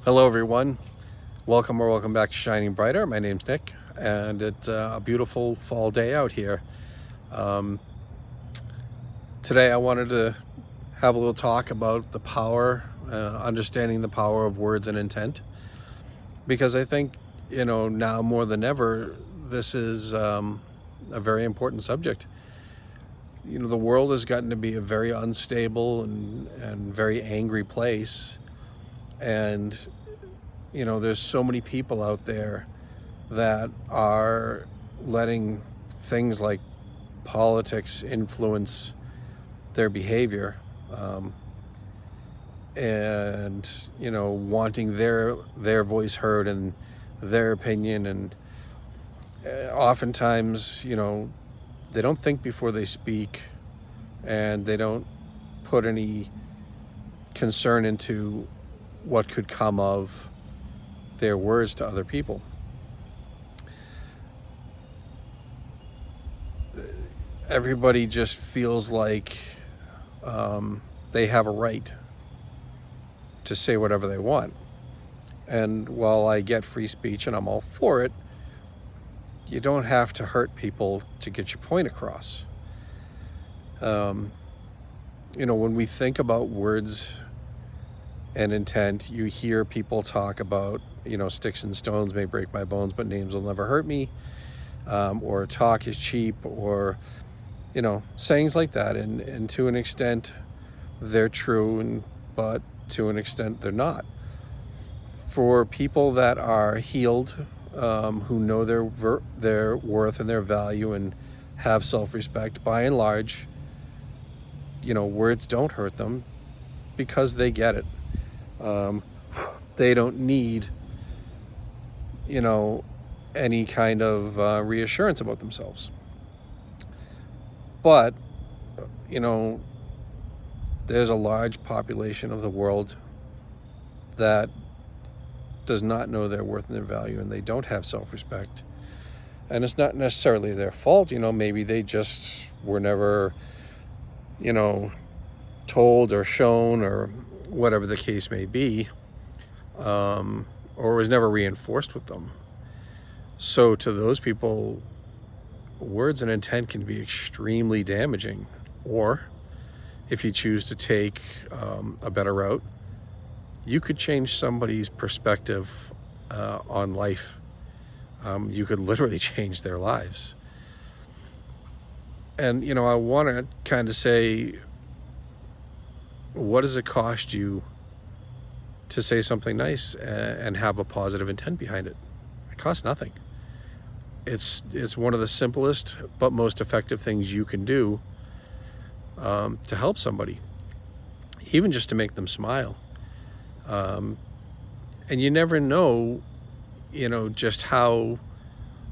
Hello, everyone. Welcome back to Shining Brighter. My name's Nick, and it's a beautiful fall day out here. Um, Today, I wanted to have a little talk about the power, understanding the power of words and intent, because I think, now more than ever, this is a very important subject. The world has gotten to be a very unstable and very angry place, and there's so many people out there that are letting things like politics influence their behavior, um, and wanting their voice heard and their opinion. And oftentimes, they don't think before they speak, and they don't put any concern into what could come of their words to other people. Everybody just feels like they have a right to say whatever they want. And while I get free speech and I'm all for it, you don't have to hurt people to get your point across. When we think about words and intent, you hear people talk about, sticks and stones may break my bones, but names will never hurt me, or talk is cheap, or, sayings like that. And to an extent, they're true, but to an extent, they're not. For people that are healed, who know their worth and their value and have self-respect, by and large, words don't hurt them because they get it. They don't need, any kind of reassurance about themselves. But, there's a large population of the world that does not know their worth and their value, and they don't have self-respect. And it's not necessarily their fault. Maybe they just were never, told or shown, or whatever the case may be, or was never reinforced with them. So to those people, words and intent can be extremely damaging. Or if you choose to take a better route, you could change somebody's perspective on life. You could literally change their lives. And, I want to kind of say, what does it cost you to say something nice and have a positive intent behind it? It costs nothing. It's one of the simplest but most effective things you can do to help somebody, even just to make them smile. And you never know, just how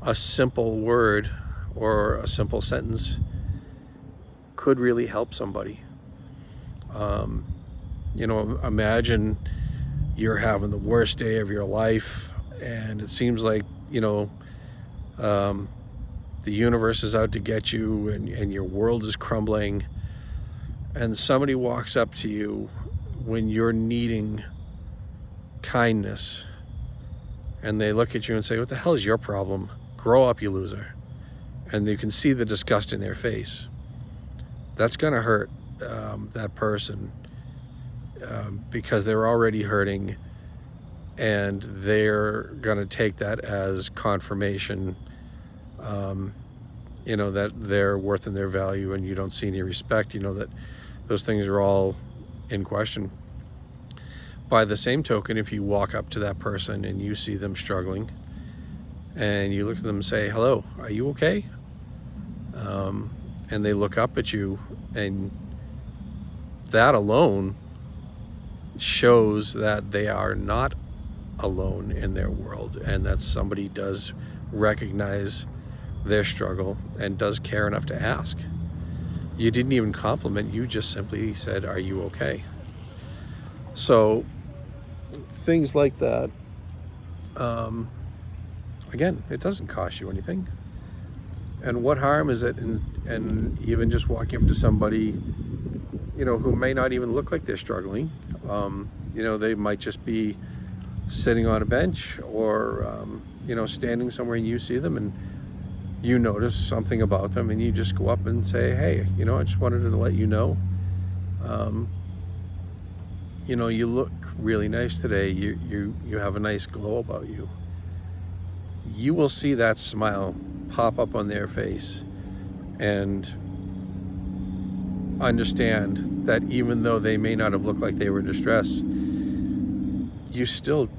a simple word or a simple sentence could really help somebody. Imagine you're having the worst day of your life, and it seems like, the universe is out to get you, and your world is crumbling, and somebody walks up to you when you're needing kindness, and they look at you and say, "What the hell is your problem? Grow up, you loser." And you can see the disgust in their face. That's going to hurt that person, because they're already hurting, and they're going to take that as confirmation, that their worth and their value, and you don't see any respect, that those things are all in question. By the same token, if you walk up to that person and you see them struggling, and you look at them and say, "Hello, are you okay?" And they look up at you, and that alone shows that they are not alone in their world, and that somebody does recognize their struggle and does care enough to ask. You didn't even compliment, you just simply said, "Are you okay?" So things like that, again, it doesn't cost you anything. And what harm is it in even just walking up to somebody, who may not even look like they're struggling? They might just be sitting on a bench or standing somewhere and you see them and you notice something about them and you just go up and say, hey, I just wanted to let you know, you look really nice today. You have a nice glow about you. You will see that smile pop up on their face and understand that even though they may not have looked like they were in distress, you still,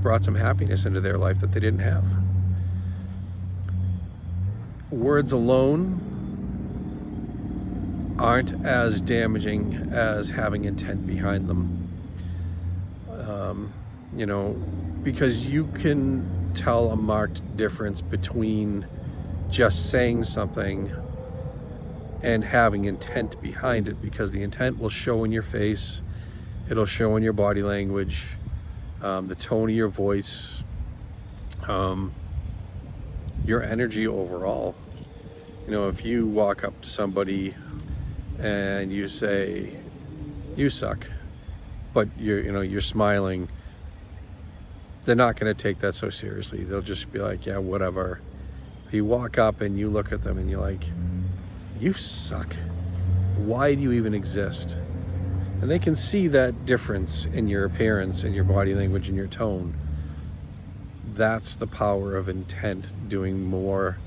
brought some happiness into their life that they didn't have. Words alone aren't as damaging as having intent behind them. Because you can tell a marked difference between just saying something and having intent behind it, because the intent will show in your face, it'll show in your body language, the tone of your voice, your energy overall. If you walk up to somebody and you say, you suck, but you're smiling, they're not going to take that so seriously. They'll just be like, yeah, whatever. If you walk up and you look at them and you're like, you suck, why do you even exist? And they can see that difference in your appearance, in your body language, in your tone. That's the power of intent doing more,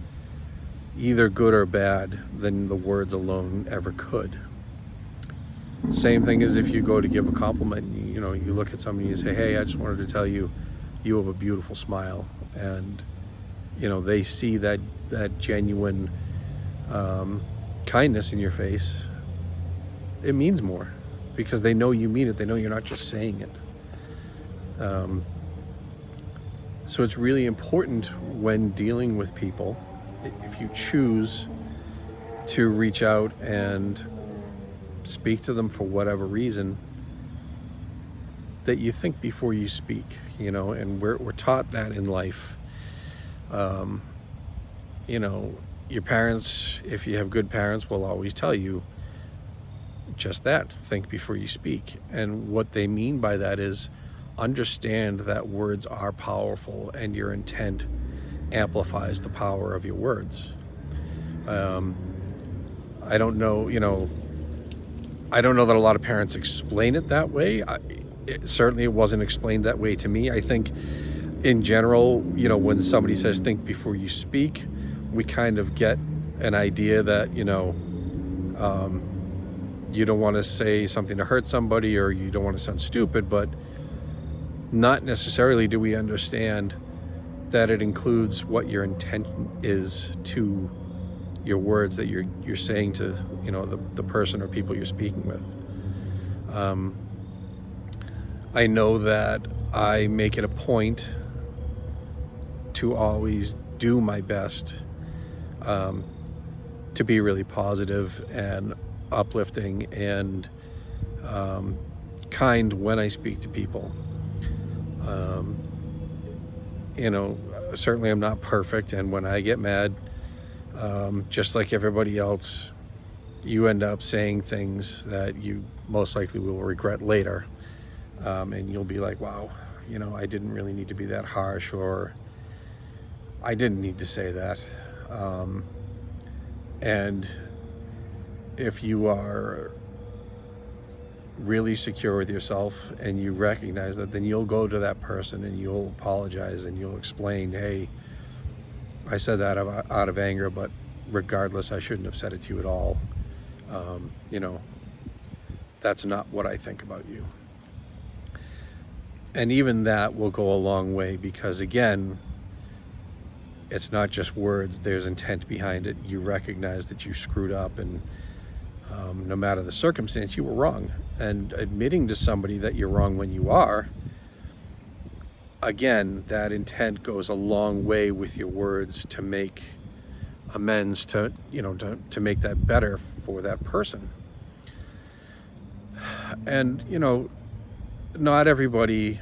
either good or bad, than the words alone ever could. Same thing as if you go to give a compliment, you look at somebody and you say, hey, I just wanted to tell you, you have a beautiful smile. And, they see that genuine kindness in your face. It means more because they know you mean it. They know you're not just saying it. So it's really important when dealing with people, if you choose to reach out and speak to them for whatever reason, that you think before you speak, and we're taught that in life. Your parents, if you have good parents, will always tell you just that, think before you speak. And what they mean by that is understand that words are powerful and your intent amplifies the power of your words. I don't know that a lot of parents explain it that way. It wasn't explained that way to me. I think in general, when somebody says think before you speak, we kind of get an idea that, you don't want to say something to hurt somebody or you don't want to sound stupid, but not necessarily do we understand that it includes what your intent is to your words that you're saying to, the person or people you're speaking with. I know that I make it a point to always do my best to be really positive and uplifting and kind when I speak to people. Certainly I'm not perfect, and when I get mad, just like everybody else, you end up saying things that you most likely will regret later, and you'll be like, wow, I didn't really need to be that harsh, or I didn't need to say that. And if you are really secure with yourself and you recognize that, then you'll go to that person and you'll apologize and you'll explain, hey, I said that out of anger, but regardless, I shouldn't have said it to you at all. That's not what I think about you. And even that will go a long way, because again, it's not just words, there's intent behind it. You recognize that you screwed up, and no matter the circumstance, you were wrong. And admitting to somebody that you're wrong when you are, again, that intent goes a long way with your words to make amends, to make that better for that person. And not everybody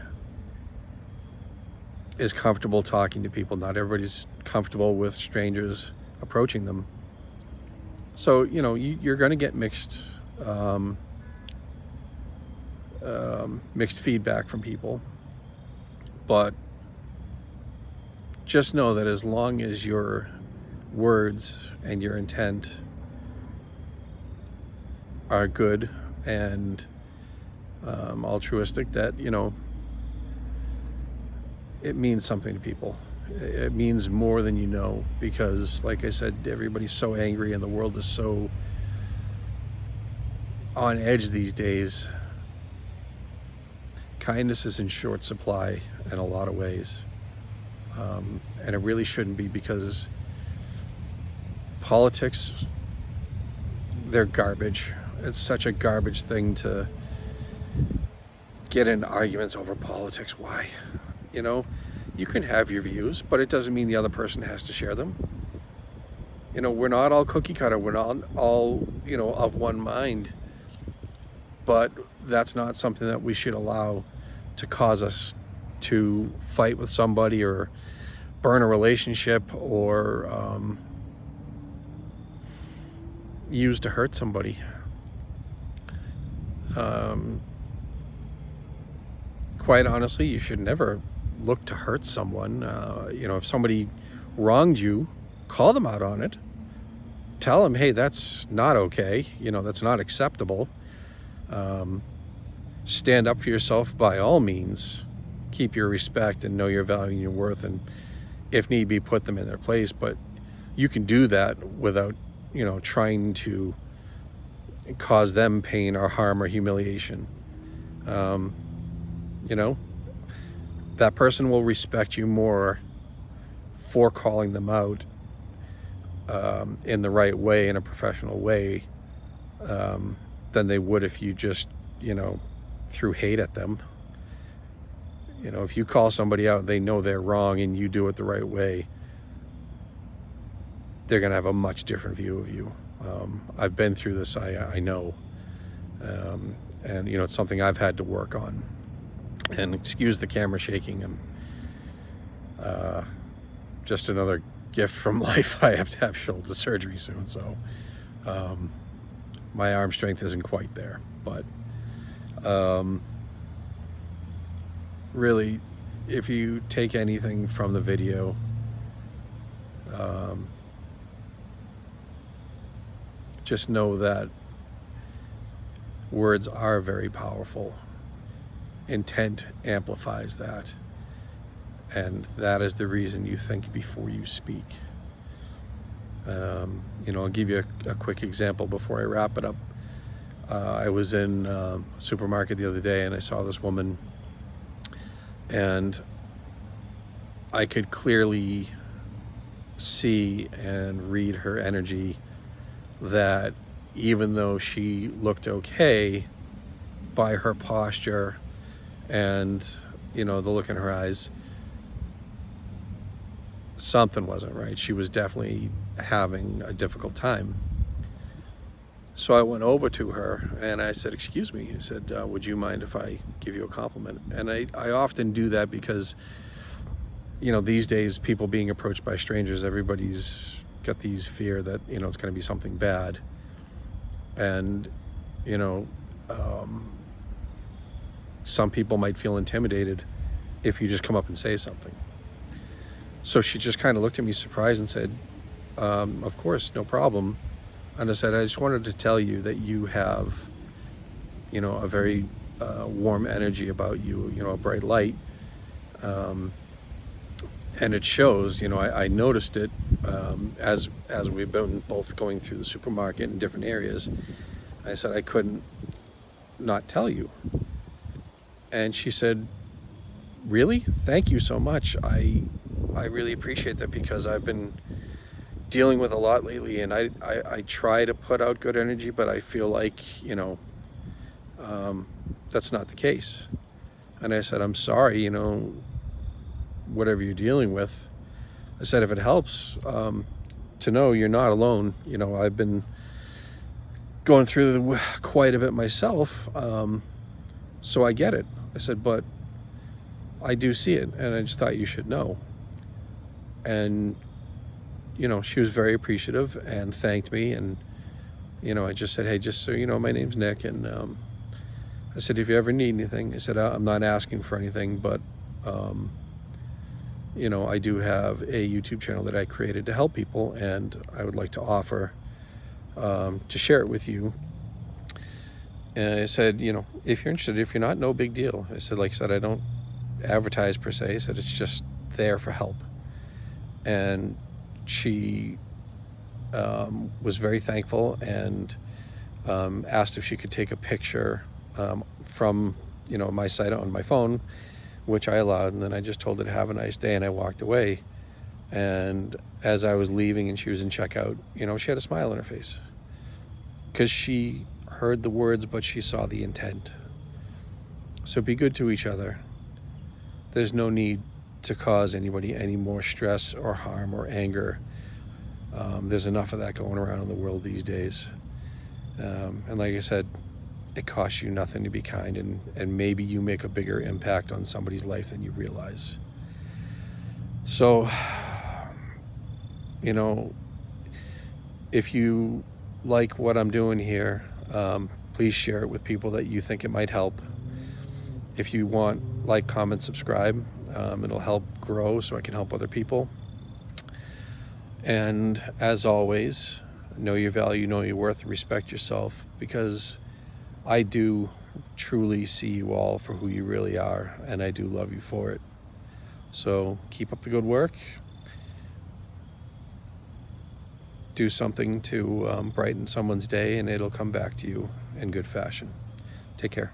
is comfortable talking to people. Not everybody's comfortable with strangers approaching them. So you're going to get mixed mixed feedback from people. But just know that as long as your words and your intent are good and altruistic, that, it means something to people. It means more than you know, because like I said, everybody's so angry and the world is so on edge these days. Kindness is in short supply in a lot of ways, and it really shouldn't be, because politics, they're garbage. It's such a garbage thing to get in arguments over politics. Why? You can have your views, but it doesn't mean the other person has to share them. We're not all cookie cutter. We're not all, of one mind. But that's not something that we should allow to cause us to fight with somebody or burn a relationship or use to hurt somebody. Quite honestly, you should never look to hurt someone. If somebody wronged you, call them out on it. Tell them, hey, that's not okay. That's not acceptable. Stand up for yourself by all means. Keep your respect and know your value and your worth, and if need be, put them in their place. But you can do that without, trying to cause them pain or harm or humiliation. That person will respect you more for calling them out in the right way, in a professional way, than they would if you just, threw hate at them. If you call somebody out, they know they're wrong and you do it the right way, they're going to have a much different view of you. I've been through this, I know. And, it's something I've had to work on. And excuse the camera shaking. And just another gift from life. I have to have shoulder surgery soon, so my arm strength isn't quite there. But really, if you take anything from the video, just know that words are very powerful. Intent amplifies that, and that is the reason you think before you speak. I'll give you a quick example before I wrap it up. I was in a supermarket the other day and I saw this woman, and I could clearly see and read her energy that even though she looked okay by her posture and the look in her eyes, something wasn't right. She was definitely having a difficult time. So I went over to her and I said, excuse me. I said, would you mind if I give you a compliment? And I often do that because these days, people being approached by strangers, everybody's got these fear that it's going to be something bad. And some people might feel intimidated if you just come up and say something. So she just kind of looked at me surprised and said, of course, no problem. And I said, I just wanted to tell you that you have, a very warm energy about you, a bright light. And it shows. I noticed it as we've been both going through the supermarket in different areas. I said, I couldn't not tell you. And she said, really? Thank you so much. I really appreciate that, because I've been dealing with a lot lately, and I try to put out good energy, but I feel like, that's not the case. And I said, I'm sorry, whatever you're dealing with. I said, if it helps to know you're not alone. I've been going through quite a bit myself, so I get it. I said, but I do see it, and I just thought you should know. And she was very appreciative and thanked me, and I just said, hey, just so you know, my name's Nick, and I said, if you ever need anything, I said, I'm not asking for anything, but you know, I do have a YouTube channel that I created to help people, and I would like to offer to share it with you. And I said, you know, if you're interested, if you're not, no big deal. I said, like I said, I don't advertise per se. I said, it's just there for help. And she was very thankful and asked if she could take a picture from, you know, my site on my phone, which I allowed. And then I just told her to have a nice day, and I walked away. And as I was leaving and she was in checkout, you know, she had a smile on her face because she heard the words, but she saw the intent. So be good to each other. There's no need to cause anybody any more stress or harm or anger. There's enough of that going around in the world these days. And like I said, it costs you nothing to be kind, and maybe you make a bigger impact on somebody's life than you realize. So, you know, if you like what I'm doing here, please share it with people that you think it might help. If you want, like, comment, subscribe. It'll help grow so I can help other people. And as always, know your value, know your worth, respect yourself, because I do truly see you all for who you really are, and I do love you for it. So keep up the good work. Do something to brighten someone's day, and it'll come back to you in good fashion. Take care.